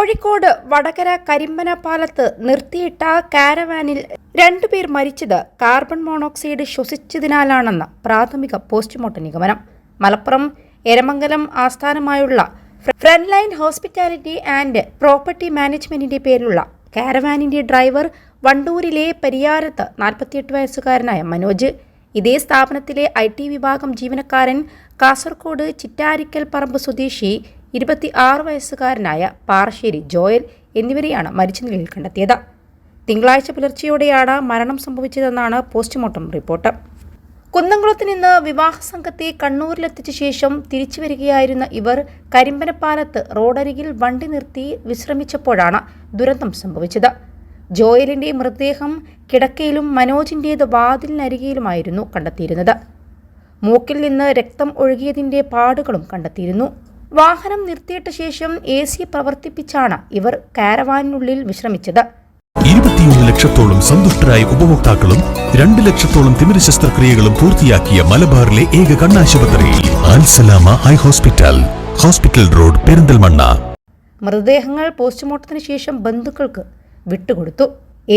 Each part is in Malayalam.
കോഴിക്കോട് വടകര കരിമ്പന പാലത്ത് നിർത്തിയിട്ട കാരവാനിൽ 2 പേർ മരിച്ചത് കാർബൺ മോണോക്സൈഡ് ശ്വസിച്ചതിനാലാണെന്ന് പ്രാഥമിക പോസ്റ്റ്മോർട്ടം നിഗമനം. മലപ്പുറം എരമംഗലം ആസ്ഥാനമായുള്ള front line hospitality and property മാനേജ്മെന്റിന്റെ പേരിലുള്ള കാരവാനിന്റെ ഡ്രൈവർ വണ്ടൂരിലെ പരിയാരത്ത് 48 വയസ്സുകാരനായ മനോജ്, ഇതേ സ്ഥാപനത്തിലെ IT വിഭാഗം ജീവനക്കാരൻ കാസർഗോഡ് ചിറ്റാരിക്കൽ പറമ്പ് സ്വദേശി 26 വയസ്സുകാരനായ പാറശ്ശേരി ജോയൽ എന്നിവരെയാണ് മരിച്ച നിലയിൽ കണ്ടെത്തിയത്. തിങ്കളാഴ്ച പുലർച്ചെയോടെയാണ് മരണം സംഭവിച്ചതെന്നാണ് പോസ്റ്റ്മോർട്ടം റിപ്പോർട്ട്. കുന്നംകുളത്ത് നിന്ന് വിവാഹ സംഘത്തെ കണ്ണൂരിലെത്തിച്ച ശേഷം തിരിച്ചു വരികയായിരുന്ന ഇവർ കരിമ്പനപ്പാലത്ത് റോഡരികിൽ വണ്ടി നിർത്തി വിശ്രമിച്ചപ്പോഴാണ് ദുരന്തം സംഭവിച്ചത്. ജോയലിന്റെ മൃതദേഹം കിടക്കയിലും മനോജിന്റേത് വാതിലിനരികിലുമായിരുന്നു കണ്ടെത്തിയിരുന്നത്. മൂക്കിൽ നിന്ന് രക്തം ഒഴുകിയതിന്റെ പാടുകളും കണ്ടെത്തിയിരുന്നു. വാഹനം നിർത്തിയിട്ട ശേഷം AC പ്രവർത്തിപ്പിച്ചാണ് ഇവർ കാരവാനിനുള്ളിൽ വിശ്രമിച്ചത്. 21 ലക്ഷത്തോളം സന്തുഷ്ടരായ ഉപഭോക്താക്കളും 2 ലക്ഷത്തോളം തിമിര ശസ്ത്രക്രിയകളും പൂർത്തിയാക്കിയ മലബാറിലെ ഏക കണ്ണാശുപത്രി Al Salama high hospital, hospital road, Perinthalmanna. മൃതദേഹങ്ങൾ പോസ്റ്റ്മോർട്ടത്തിന് ശേഷം ബന്ധുക്കൾക്ക് വിട്ടുകൊടുത്തു.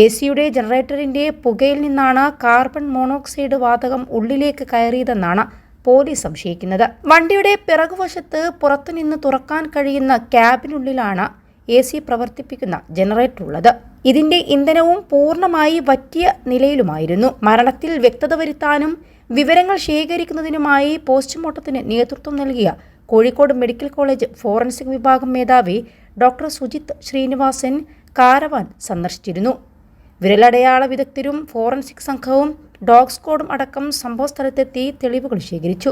AC-യുടെ ജനറേറ്ററിന്റെ പുകയിൽ നിന്നാണ് കാർബൺ മോണോക്സൈഡ് വാതകം ഉള്ളിലേക്ക് കയറിയതെന്നാണ് പോലീസ് സംശയിക്കുന്നത്. വണ്ടിയുടെ പിറകുവശത്ത് പുറത്തുനിന്ന് തുറക്കാൻ കഴിയുന്ന ക്യാബിനുള്ളിലാണ് AC പ്രവർത്തിപ്പിക്കുന്ന ജനറേറ്റർ ഉള്ളത്. ഇതിന്റെ ഇന്ധനവും പൂർണ്ണമായി വറ്റിയ നിലയിലുമായിരുന്നു. മരണത്തിൽ വ്യക്തത വരുത്താനും വിവരങ്ങൾ ശേഖരിക്കുന്നതിനുമായി പോസ്റ്റ്മോർട്ടത്തിന് നേതൃത്വം നൽകിയ കോഴിക്കോട് മെഡിക്കൽ കോളേജ് ഫോറൻസിക് വിഭാഗം മേധാവി ഡോക്ടർ സുജിത് ശ്രീനിവാസൻ കാരവാൻ സന്ദർശിച്ചിരുന്നു. വിരലടയാള വിദഗ്ധരും ഫോറൻസിക് സംഘവും ഡോഗ് സ്ക്വാഡും അടക്കം സംഭവസ്ഥലത്തെത്തി തെളിവുകൾ ശേഖരിച്ചു.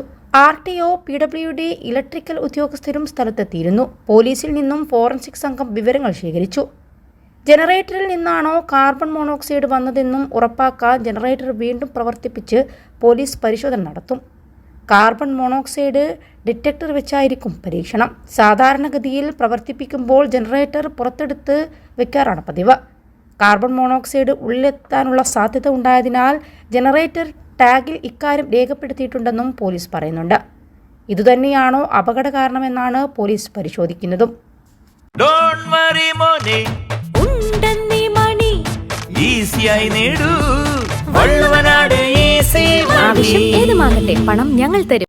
RTO, PWD, ഇലക്ട്രിക്കൽ ഉദ്യോഗസ്ഥരും സ്ഥലത്തെത്തിയിരുന്നു. പോലീസിൽ നിന്നും ഫോറൻസിക് സംഘം വിവരങ്ങൾ ശേഖരിച്ചു. ജനറേറ്ററിൽ നിന്നാണോ കാർബൺ മോണോക്സൈഡ് വന്നതെന്നും ഉറപ്പാക്കാൻ ജനറേറ്റർ വീണ്ടും പ്രവർത്തിപ്പിച്ച് പോലീസ് പരിശോധന നടത്തും. കാർബൺ മോണോക്സൈഡ് ഡിറ്റക്ടർ വെച്ചായിരിക്കും പരീക്ഷണം. സാധാരണഗതിയിൽ പ്രവർത്തിപ്പിക്കുമ്പോൾ ജനറേറ്റർ പുറത്തെടുത്ത് വെക്കാറാണ് പതിവ്. കാർബൺ മോണോക്സൈഡ് ഉള്ളിലെത്താനുള്ള സാധ്യത ഉണ്ടായതിനാൽ ജനറേറ്റർ ടാഗിൽ ഇക്കാര്യം രേഖപ്പെടുത്തിയിട്ടുണ്ടെന്നും പോലീസ് പറയുന്നുണ്ട്. ഇതുതന്നെയാണോ അപകട കാരണമെന്നാണ് പോലീസ് പരിശോധിക്കുന്നതും. പണം ഞങ്ങൾ തരും.